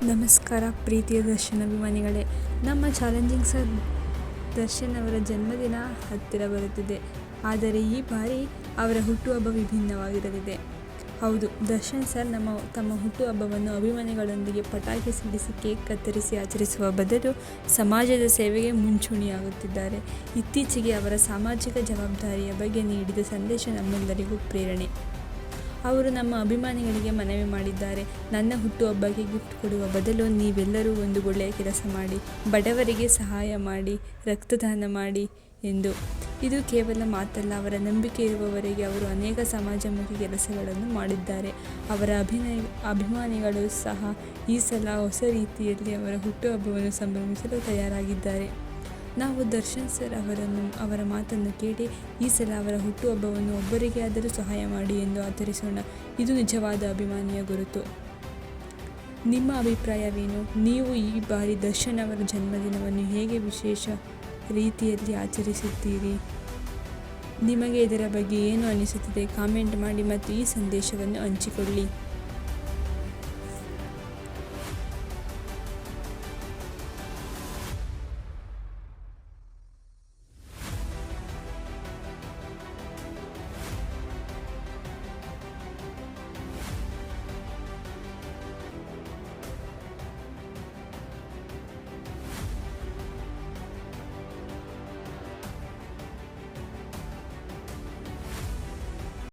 ನಮಸ್ಕಾರ ಪ್ರೀತಿಯ ದರ್ಶನ್ ಅಭಿಮಾನಿಗಳೇ. ನಮ್ಮ ಚಾಲೆಂಜಿಂಗ್ ಸರ್ ದರ್ಶನ್ ಅವರ ಜನ್ಮದಿನ ಹತ್ತಿರ ಬರುತ್ತಿದೆ. ಆದರೆ ಈ ಬಾರಿ ಅವರ ಹುಟ್ಟುಹಬ್ಬ ವಿಭಿನ್ನವಾಗಿರಲಿದೆ. ಹೌದು, ದರ್ಶನ್ ಸರ್ ತಮ್ಮ ಹುಟ್ಟುಹಬ್ಬವನ್ನು ಅಭಿಮಾನಿಗಳೊಂದಿಗೆ ಪಟಾಕಿ ಸಿಡಿಸಿ ಕೇಕ್ ಕತ್ತರಿಸಿ ಆಚರಿಸುವ ಬದಲು ಸಮಾಜದ ಸೇವೆಗೆ ಮುಂಚೂಣಿಯಾಗುತ್ತಿದ್ದಾರೆ. ಇತ್ತೀಚೆಗೆ ಅವರ ಸಾಮಾಜಿಕ ಜವಾಬ್ದಾರಿಯ ಬಗ್ಗೆ ನೀಡಿದ ಸಂದೇಶ ನಮ್ಮೆಲ್ಲರಿಗೂ ಪ್ರೇರಣೆ. ಅವರು ನಮ್ಮ ಅಭಿಮಾನಿಗಳಿಗೆ ಮನವಿ ಮಾಡಿದ್ದಾರೆ. ನನ್ನ ಹುಟ್ಟುಹಬ್ಬಕ್ಕೆ ಗಿಫ್ಟ್ ಕೊಡುವ ಬದಲು ನೀವೆಲ್ಲರೂ ಒಂದು ಒಳ್ಳೆಯ ಕೆಲಸ ಮಾಡಿ, ಬಡವರಿಗೆ ಸಹಾಯ ಮಾಡಿ, ರಕ್ತದಾನ ಮಾಡಿ ಎಂದು. ಇದು ಕೇವಲ ಮಾತಲ್ಲ, ಅವರ ನಂಬಿಕೆ ಇರುವವರೆಗೆ ಅವರು ಅನೇಕ ಸಮಾಜಮುಖಿ ಕೆಲಸಗಳನ್ನು ಮಾಡಿದ್ದಾರೆ. ಅವರ ಅಭಿಮಾನಿಗಳು ಸಹ ಈ ಸಲ ಹೊಸ ರೀತಿಯಲ್ಲಿ ಅವರ ಹುಟ್ಟುಹಬ್ಬವನ್ನು ಸಂಭ್ರಮಿಸಲು ತಯಾರಾಗಿದ್ದಾರೆ. ನಾವು ದರ್ಶನ್ ಸರ್ ಅವರ ಮಾತನ್ನು ಕೇಳಿ ಈ ಸಲ ಅವರ ಹುಟ್ಟುಹಬ್ಬವನ್ನು ಒಬ್ಬರಿಗೆ ಆದರೂ ಸಹಾಯ ಮಾಡಿ ಎಂದು ಆಚರಿಸೋಣ. ಇದು ನಿಜವಾದ ಅಭಿಮಾನಿಯ ಗುರುತು. ನಿಮ್ಮ ಅಭಿಪ್ರಾಯವೇನು? ನೀವು ಈ ಬಾರಿ ದರ್ಶನ್ ಅವರ ಜನ್ಮದಿನವನ್ನು ಹೇಗೆ ವಿಶೇಷ ರೀತಿಯಲ್ಲಿ ಆಚರಿಸುತ್ತೀರಿ? ನಿಮಗೆ ಇದರ ಬಗ್ಗೆ ಏನು ಅನಿಸುತ್ತದೆ? ಕಾಮೆಂಟ್ ಮಾಡಿ ಮತ್ತು ಈ ಸಂದೇಶವನ್ನು ಹಂಚಿಕೊಳ್ಳಿ.